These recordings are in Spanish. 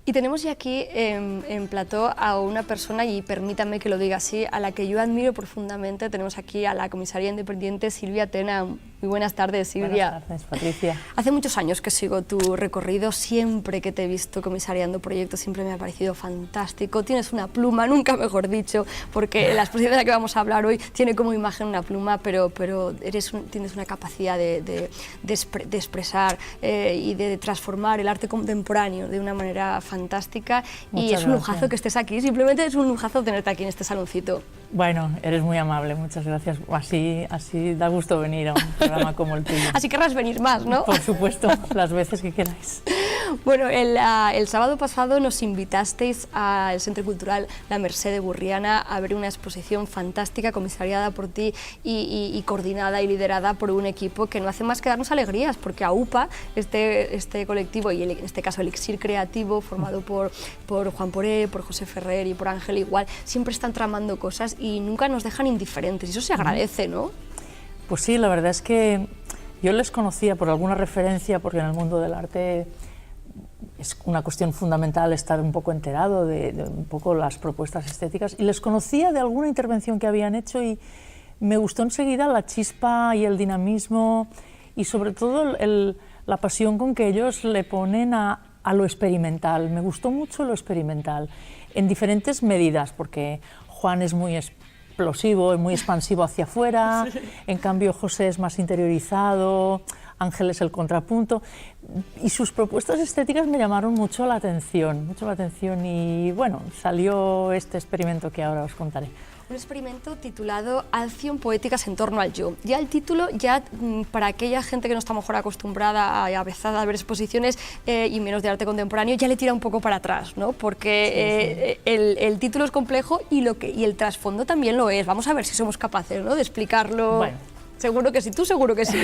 Y tenemos ya aquí en plató a una persona, y permítanme que lo diga así, a la que yo admiro profundamente. Tenemos aquí a la comisaria independiente Silvia Tena. Muy buenas tardes, Silvia. Buenas tardes, Patricia. Hace muchos años que sigo tu recorrido. Siempre que te he visto comisariando proyectos siempre me ha parecido fantástico. Tienes una pluma, nunca mejor dicho, porque la exposición de la que vamos a hablar hoy tiene como imagen una pluma, pero tienes una capacidad de expresar y de transformar el arte contemporáneo de una manera fantástica. Y es un lujazo que estés aquí. Simplemente es un lujazo tenerte aquí en este saloncito. Bueno, eres muy amable, muchas gracias. Así da gusto venir a un programa como el tuyo. Así querrás venir más, ¿no? Por supuesto, las veces que queráis. Bueno, el sábado pasado nos invitasteis al Centro Cultural La Mercè de Burriana a ver una exposición fantástica comisariada por ti y coordinada y liderada por un equipo que no hace más que darnos alegrías, porque AUPA, este colectivo, y en este caso Elixir Creativo, formado por Juan Poré, por José Ferrer y por Ángel Igual, siempre están tramando cosas y nunca nos dejan indiferentes, y eso se agradece, ¿no? Pues sí, la verdad es que yo les conocía por alguna referencia, porque en el mundo del arte es una cuestión fundamental estar un poco enterado de un poco las propuestas estéticas, y les conocía de alguna intervención que habían hecho y me gustó enseguida la chispa y el dinamismo y sobre todo la pasión con que ellos le ponen a lo experimental. Me gustó mucho lo experimental, en diferentes medidas, porque Juan es muy explosivo, es muy expansivo hacia afuera, sí. En cambio José es más interiorizado, Ángel es el contrapunto, y sus propuestas estéticas me llamaron mucho la atención, y bueno, salió este experimento que ahora os contaré. Un experimento titulado Acción Poéticas en torno al yo. Ya el título, para aquella gente que no está mejor acostumbrada a ver exposiciones y menos de arte contemporáneo, ya le tira un poco para atrás, ¿no? Porque sí. El título es complejo y el trasfondo también lo es. Vamos a ver si somos capaces, ¿no?, de explicarlo. Bueno. Seguro que sí, tú seguro que sí.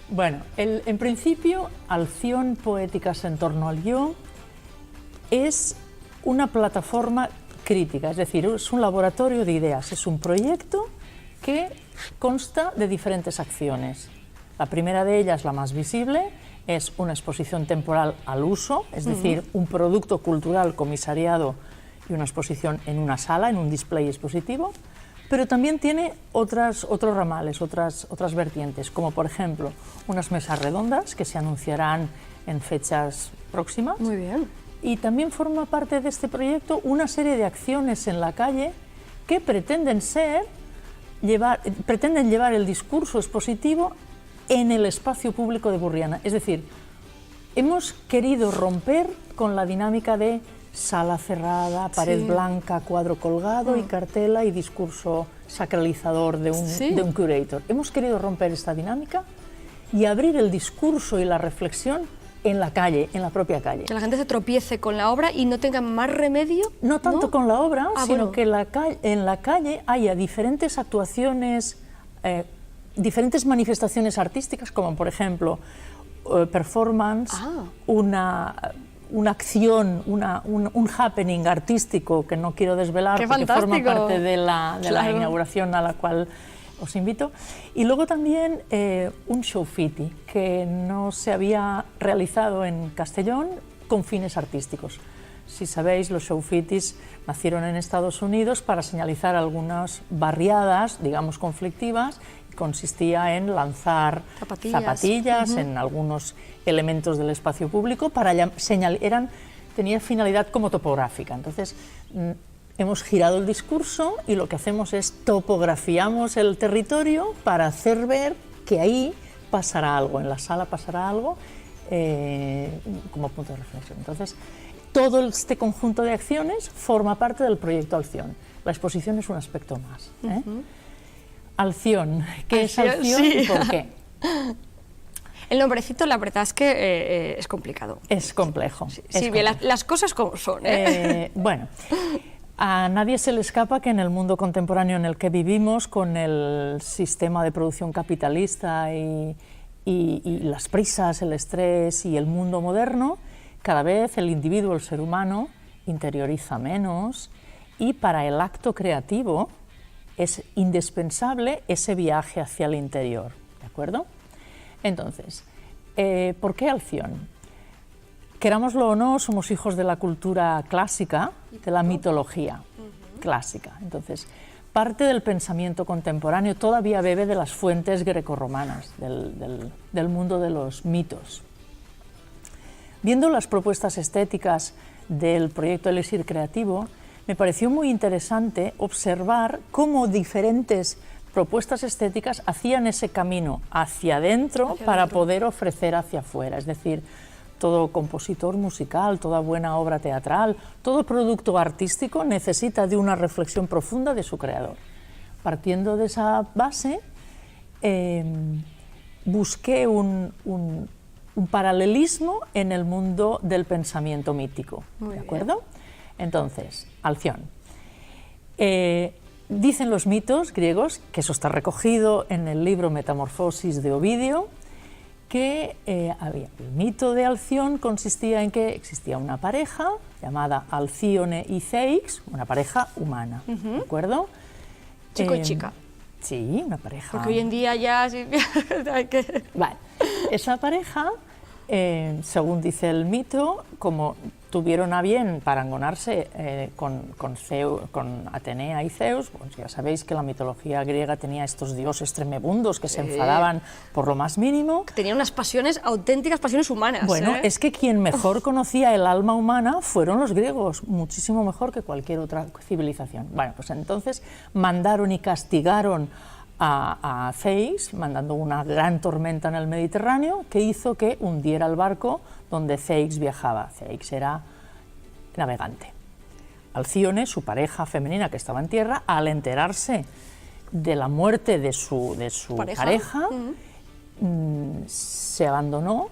Bueno, en principio, Acción Poéticas en torno al yo es una plataforma crítica, es decir, es un laboratorio de ideas, es un proyecto que consta de diferentes acciones. La primera de ellas, la más visible, es una exposición temporal al uso, es decir, un producto cultural comisariado y una exposición en una sala, en un display expositivo, pero también tiene otros ramales, otras vertientes, como por ejemplo unas mesas redondas que se anunciarán en fechas próximas. Muy bien. Y también forma parte de este proyecto una serie de acciones en la calle que pretenden llevar el discurso expositivo en el espacio público de Burriana. Es decir, hemos querido romper con la dinámica de sala cerrada, pared blanca, cuadro colgado y cartela y discurso sacralizador de un curator. Hemos querido romper esta dinámica y abrir el discurso y la reflexión en la calle, en la propia calle. Que la gente se tropiece con la obra y no tenga más remedio. No tanto con la obra, sino que en la calle haya diferentes actuaciones, diferentes manifestaciones artísticas, como por ejemplo performance, una acción, un happening artístico que no quiero desvelar porque forma parte de la inauguración a la cual os invito, y luego también un showfiti que no se había realizado en Castellón con fines artísticos. Si sabéis, los showfitis nacieron en Estados Unidos para señalizar algunas barriadas, digamos, conflictivas, y consistía en lanzar zapatillas en algunos elementos del espacio público para tenía finalidad como topográfica. Entonces, hemos girado el discurso y lo que hacemos es topografiamos el territorio para hacer ver que ahí pasará algo, en la sala pasará algo como punto de reflexión. Entonces, todo este conjunto de acciones forma parte del proyecto Acción. La exposición es un aspecto más. Acción, ¿qué es Acción y por qué? El nombrecito, la verdad es que es complicado. Es complejo. Bien, las cosas como son. Bueno. A nadie se le escapa que en el mundo contemporáneo en el que vivimos, con el sistema de producción capitalista y las prisas, el estrés y el mundo moderno, cada vez el individuo, el ser humano, interioriza menos, y para el acto creativo es indispensable ese viaje hacia el interior, ¿de acuerdo? Entonces, ¿por qué Acción? querámoslo o no, somos hijos de la cultura clásica, de la mitología clásica. Entonces, parte del pensamiento contemporáneo todavía bebe de las fuentes grecorromanas, del mundo de los mitos. Viendo las propuestas estéticas del proyecto Elixir Creativo, me pareció muy interesante observar cómo diferentes propuestas estéticas hacían ese camino hacia adentro para poder ofrecer hacia afuera. Es decir, todo compositor musical, toda buena obra teatral, todo producto artístico necesita de una reflexión profunda de su creador. Partiendo de esa base, busqué un paralelismo en el mundo del pensamiento mítico. ¿De acuerdo? Entonces, Alción. Dicen los mitos griegos, que eso está recogido en el libro Metamorfosis de Ovidio, que el mito de Alción consistía en que existía una pareja llamada Alcíone y Ceix, una pareja humana, ¿de acuerdo? Chico y chica. Sí, una pareja. Porque hoy en día ya... Vale. Esa pareja, según dice el mito, como tuvieron a bien parangonarse con Atenea y Zeus, pues ya sabéis que la mitología griega tenía estos dioses tremebundos que se enfadaban por lo más mínimo. Tenían unas pasiones, auténticas pasiones humanas. Bueno, es que quien mejor conocía el alma humana fueron los griegos, muchísimo mejor que cualquier otra civilización. Bueno, pues entonces mandaron y castigaron a Ceix, mandando una gran tormenta en el Mediterráneo, que hizo que hundiera el barco donde Ceix viajaba. Ceix era navegante. Alcíone, su pareja femenina que estaba en tierra, al enterarse de la muerte de su pareja, se abandonó,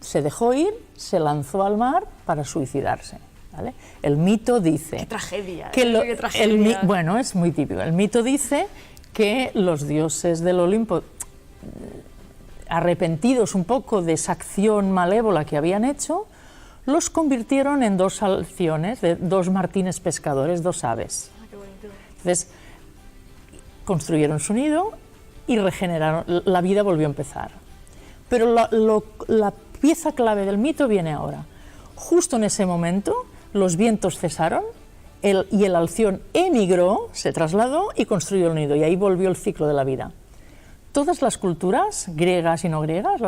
se dejó ir, se lanzó al mar para suicidarse. ¿Vale? El mito dice... ¡Qué tragedia! ¡Qué tragedia! Bueno, es muy típico. El mito dice que los dioses del Olimpo, arrepentidos un poco de esa acción malévola que habían hecho, los convirtieron en dos alciones, de dos martines pescadores, dos aves. Ah, qué bonito. Entonces, construyeron su nido y regeneraron, la vida volvió a empezar. Pero la pieza clave del mito viene ahora. Justo en ese momento, los vientos cesaron, y el alción emigró, se trasladó y construyó el nido, y ahí volvió el ciclo de la vida. Todas las culturas, griegas y no griegas,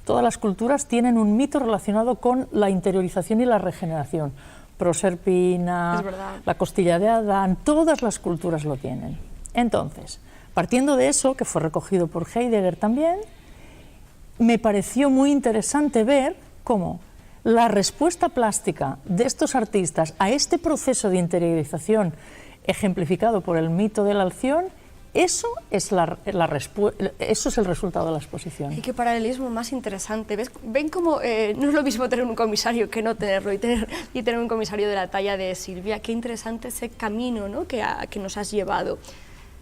todas las culturas tienen un mito relacionado con la interiorización y la regeneración. Proserpina, la costilla de Adán, todas las culturas lo tienen. Entonces, partiendo de eso, que fue recogido por Heidegger también, me pareció muy interesante ver cómo la respuesta plástica de estos artistas a este proceso de interiorización ejemplificado por el mito de la Alción, eso es el resultado de la exposición. Y qué paralelismo más interesante. Ven cómo no es lo mismo tener un comisario que no tenerlo, y tener un comisario de la talla de Silvia. Qué interesante ese camino, ¿no?, que nos has llevado.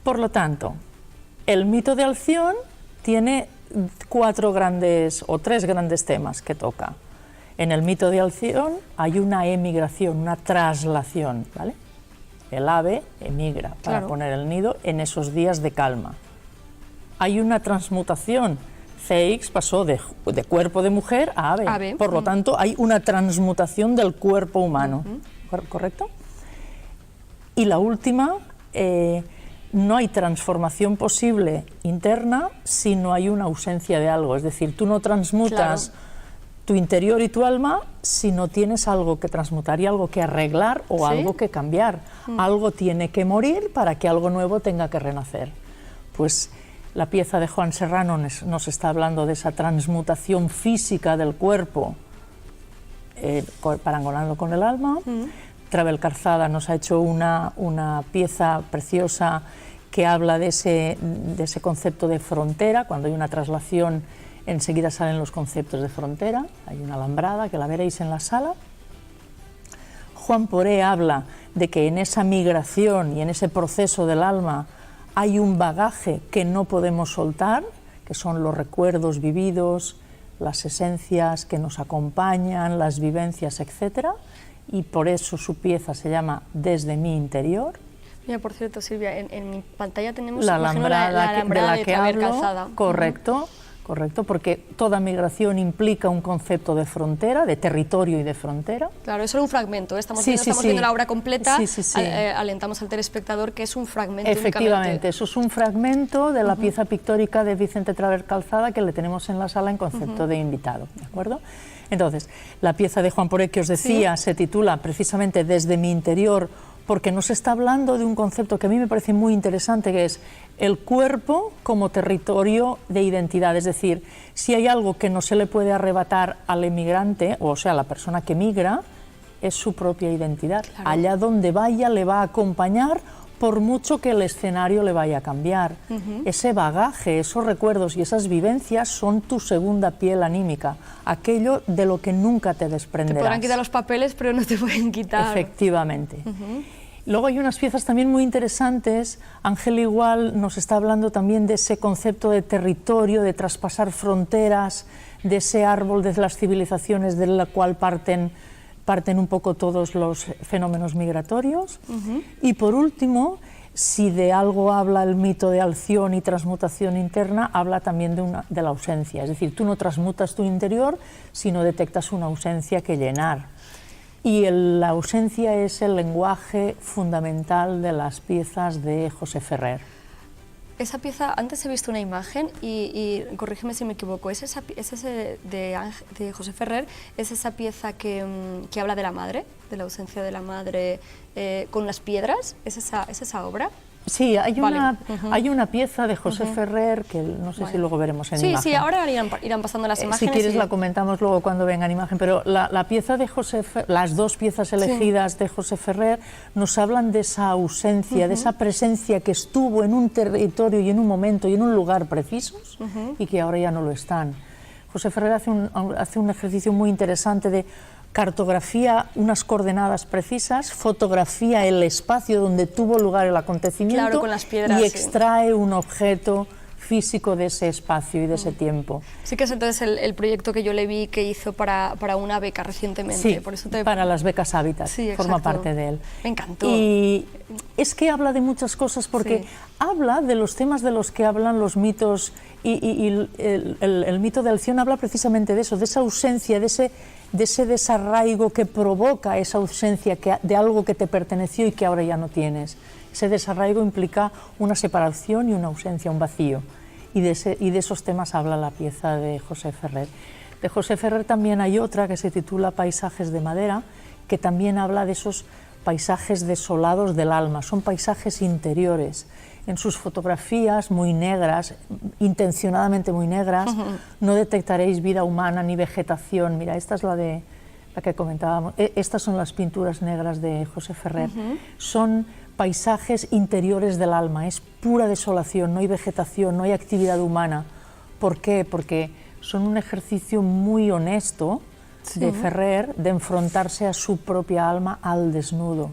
Por lo tanto, el mito de Alción tiene tres grandes temas que toca. En el mito de Alción hay una emigración, una traslación, ¿vale? El ave emigra para poner el nido en esos días de calma. Hay una transmutación. Ceix pasó de cuerpo de mujer a ave. Por lo tanto, hay una transmutación del cuerpo humano. ¿Correcto? Y la última, no hay transformación posible interna si no hay una ausencia de algo. Es decir, tú no transmutas tu interior y tu alma si no tienes algo que transmutar y algo que arreglar o algo que cambiar. Algo tiene que morir para que algo nuevo tenga que renacer. Pues la pieza de Juan Serrano nos está hablando de esa transmutación física del cuerpo, parangonando con el alma. Travel Calzada nos ha hecho una pieza preciosa que habla de ese concepto de frontera. Cuando hay una traslación, enseguida salen los conceptos de frontera. Hay una alambrada que la veréis en la sala. Juan Poré habla de que en esa migración y en ese proceso del alma hay un bagaje que no podemos soltar, que son los recuerdos vividos, las esencias que nos acompañan, las vivencias, etc. Y por eso su pieza se llama Desde mi interior. Mira, por cierto, Silvia, en mi pantalla tenemos la alambrada, la alambrada de la que hablo, Calzada. Correcto, Correcto, porque toda migración implica un concepto de frontera, de territorio y de frontera. Claro, eso era un fragmento, estamos viendo la obra completa, alentamos al telespectador que es un fragmento. Efectivamente, únicamente. Eso es un fragmento de la pieza pictórica de Vicente Traver Calzada que le tenemos en la sala en concepto de invitado, ¿de acuerdo? Entonces, la pieza de Juan Poré que os decía se titula precisamente Desde mi interior, porque nos está hablando de un concepto que a mí me parece muy interesante, que es el cuerpo como territorio de identidad. Es decir, si hay algo que no se le puede arrebatar al emigrante, o sea, a la persona que migra, es su propia identidad. Claro. Allá donde vaya le va a acompañar, por mucho que el escenario le vaya a cambiar. Ese bagaje, esos recuerdos y esas vivencias son tu segunda piel anímica, aquello de lo que nunca te desprenderás. Te podrán quitar los papeles, pero no te pueden quitar. Efectivamente. Luego hay unas piezas también muy interesantes. Ángel igual nos está hablando también de ese concepto de territorio, de traspasar fronteras, de ese árbol de las civilizaciones del cual parten un poco todos los fenómenos migratorios. Y por último, si de algo habla el mito de Alción y transmutación interna, habla también de la ausencia. Es decir, tú no transmutas tu interior, sino detectas una ausencia que llenar. Y la ausencia es el lenguaje fundamental de las piezas de José Ferrer. Esa pieza, antes he visto una imagen y corrígeme si me equivoco, ¿es ese de José Ferrer, es esa pieza que habla de la madre, de la ausencia de la madre con las piedras? ¿Es esa obra? Sí, hay una pieza de José Ferrer que no sé si luego veremos en imagen. Sí, ahora irán pasando las imágenes. Si quieres la comentamos luego cuando venga en imagen, pero la pieza de las dos piezas elegidas de José Ferrer nos hablan de esa ausencia, de esa presencia que estuvo en un territorio y en un momento y en un lugar precisos y que ahora ya no lo están. José Ferrer hace un ejercicio muy interesante de cartografía unas coordenadas precisas, fotografía el espacio donde tuvo lugar el acontecimiento, claro, con las piedras, y extrae un objeto físico de ese espacio y de ese tiempo. Sí que es entonces el proyecto que yo le vi que hizo para una beca recientemente. Sí, por eso para las becas Hábitat, forma parte de él. Me encantó. Y es que habla de muchas cosas porque habla de los temas de los que hablan los mitos y el mito de Alción habla precisamente de eso, de esa ausencia, de ese desarraigo que provoca esa ausencia de algo que te perteneció y que ahora ya no tienes. Ese desarraigo implica una separación y una ausencia, un vacío. Y de esos temas habla la pieza de José Ferrer. De José Ferrer también hay otra que se titula Paisajes de madera, que también habla de esos paisajes desolados del alma, son paisajes interiores. En sus fotografías muy negras, intencionadamente muy negras, no detectaréis vida humana ni vegetación. Mira, esta es la que comentábamos. Estas son las pinturas negras de José Ferrer. Son paisajes interiores del alma, es pura desolación, no hay vegetación, no hay actividad humana. ¿Por qué? Porque son un ejercicio muy honesto de Ferrer de enfrentarse a su propia alma al desnudo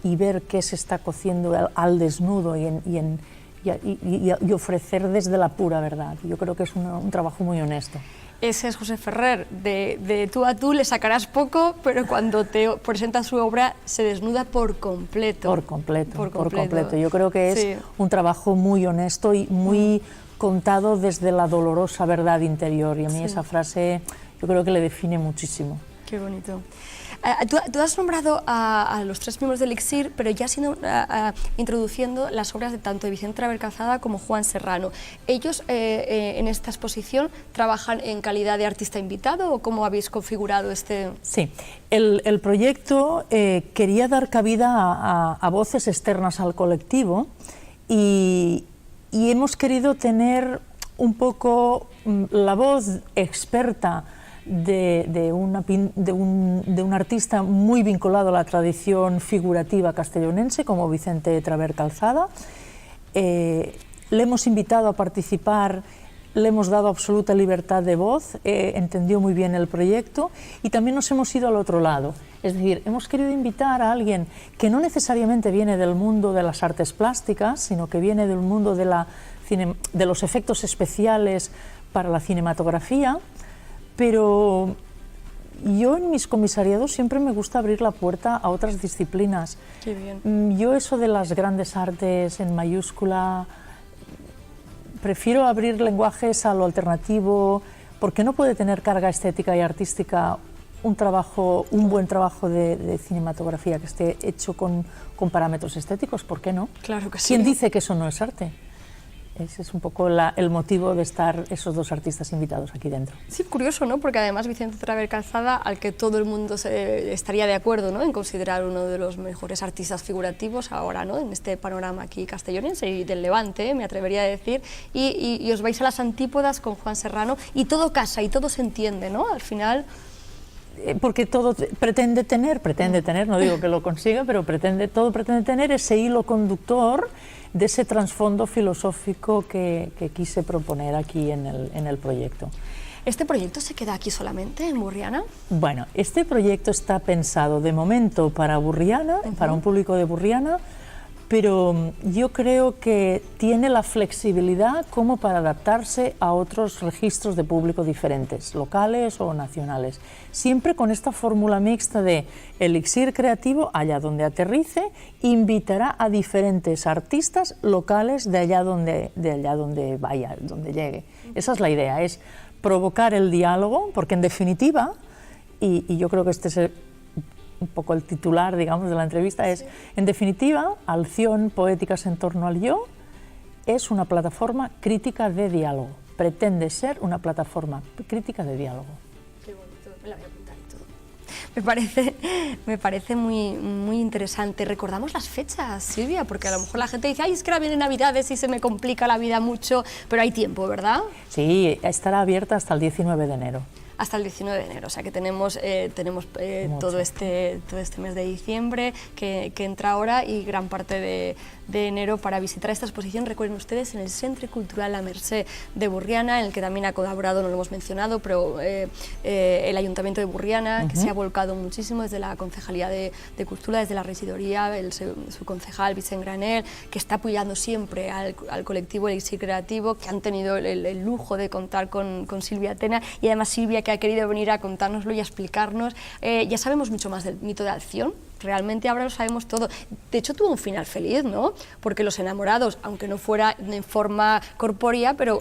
y ver qué se está cociendo al desnudo y ofrecer desde la pura verdad. Yo creo que es un trabajo muy honesto. Ese es José Ferrer, de tú a tú le sacarás poco, pero cuando te presenta su obra se desnuda por completo. Por completo. Yo creo que es un trabajo muy honesto y muy contado desde la dolorosa verdad interior, y a mí esa frase yo creo que le define muchísimo. Qué bonito. Tú has nombrado a los tres miembros del Elixir, pero ya has ido introduciendo las obras de tanto de Vicente Traver Calzada como Juan Serrano. ¿Ellos en esta exposición trabajan en calidad de artista invitado o cómo habéis configurado este...? Sí, el proyecto quería dar cabida a voces externas al colectivo y hemos querido tener un poco la voz experta de un artista muy vinculado a la tradición figurativa castellonense como Vicente Traver Calzada. Le hemos invitado a participar, le hemos dado absoluta libertad de voz, entendió muy bien el proyecto y también nos hemos ido al otro lado. Es decir, hemos querido invitar a alguien que no necesariamente viene del mundo de las artes plásticas, sino que viene del mundo de los efectos especiales para la cinematografía, pero yo en mis comisariados siempre me gusta abrir la puerta a otras disciplinas. Qué bien. Yo eso de las grandes artes en mayúscula prefiero abrir lenguajes a lo alternativo, porque no puede tener carga estética y artística un buen trabajo de cinematografía que esté hecho con parámetros estéticos, ¿por qué no? Claro que sí. ¿Quién dice que eso no es arte? Ese es un poco el motivo de estar esos dos artistas invitados aquí dentro. Sí, curioso, ¿no? Porque además Vicente Traver Calzada, al que todo el mundo estaría de acuerdo, ¿no?, en considerar uno de los mejores artistas figurativos ahora, ¿no?, en este panorama aquí castellonense y del Levante, me atrevería a decir, y os vais a las antípodas con Juan Serrano y todo casa y todo se entiende, ¿no? Al final... Porque todo pretende tener, no digo que lo consiga, pero todo pretende tener ese hilo conductor de ese trasfondo filosófico que quise proponer aquí en el proyecto. ¿Este proyecto se queda aquí solamente, en Burriana? Bueno, este proyecto está pensado de momento para Burriana, para un público de Burriana, pero yo creo que tiene la flexibilidad como para adaptarse a otros registros de público diferentes, locales o nacionales, siempre con esta fórmula mixta de Elixir Creativo, allá donde aterrice, invitará a diferentes artistas locales de allá donde vaya, donde llegue. Esa es la idea, es provocar el diálogo, porque en definitiva, y yo creo que este es un poco el titular, digamos, de la entrevista, es, en definitiva, Alción Poéticas en torno al yo es una plataforma crítica de diálogo. Pretende ser una plataforma crítica de diálogo. Qué bonito, me la voy a apuntar y todo. Me parece muy interesante. ¿Recordamos las fechas, Silvia? Porque a lo mejor la gente dice, ay, es que ahora vienen Navidades y se me complica la vida mucho, pero hay tiempo, ¿verdad? Sí, estará abierta hasta el 19 de enero. Hasta el 19 de enero, o sea que tenemos todo este mes de diciembre que entra ahora y gran parte de enero para visitar esta exposición. Recuerden ustedes, en el Centre Cultural La Mercè de Burriana, en el que también ha colaborado, no lo hemos mencionado, pero el Ayuntamiento de Burriana, que se ha volcado muchísimo desde la Concejalía de Cultura, desde la Regidoría, su concejal Vicent Granel, que está apoyando siempre al colectivo Elixir Creativo, que han tenido el lujo de contar con Silvia Tena, y además Silvia, que ha querido venir a contárnoslo y a explicarnos. Ya sabemos mucho más del mito de Alción, realmente ahora lo sabemos todo. De hecho, tuvo un final feliz, ¿no? Porque los enamorados, aunque no fuera en forma corpórea, pero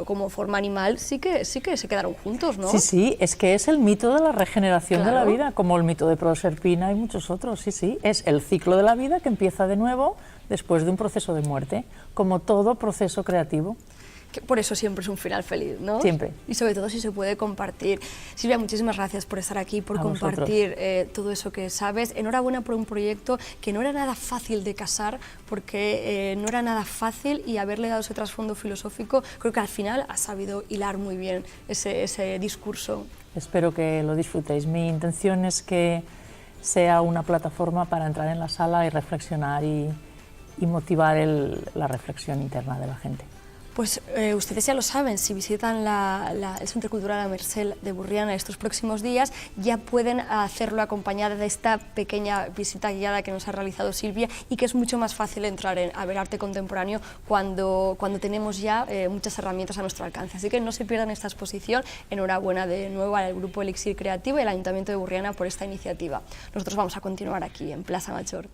como forma animal, sí que se quedaron juntos, ¿no? Sí, es que es el mito de la regeneración de la vida, como el mito de Proserpina y muchos otros, sí. Es el ciclo de la vida que empieza de nuevo después de un proceso de muerte, como todo proceso creativo. Que por eso siempre es un final feliz, ¿no? Siempre. Y sobre todo si se puede compartir. Silvia, muchísimas gracias por estar aquí, por compartir todo eso que sabes. Enhorabuena por un proyecto que no era nada fácil de casar, porque no era nada fácil, y haberle dado ese trasfondo filosófico, creo que al final ha sabido hilar muy bien ese discurso. Espero que lo disfrutéis. Mi intención es que sea una plataforma para entrar en la sala y reflexionar y motivar la reflexión interna de la gente. Pues ustedes ya lo saben, si visitan el Centre Cultural La Mercè de Burriana estos próximos días, ya pueden hacerlo acompañada de esta pequeña visita guiada que nos ha realizado Silvia, y que es mucho más fácil entrar a ver arte contemporáneo cuando tenemos ya muchas herramientas a nuestro alcance. Así que no se pierdan esta exposición. Enhorabuena de nuevo al Grupo Elixir Creativo y al Ayuntamiento de Burriana por esta iniciativa. Nosotros vamos a continuar aquí en Plaza Major.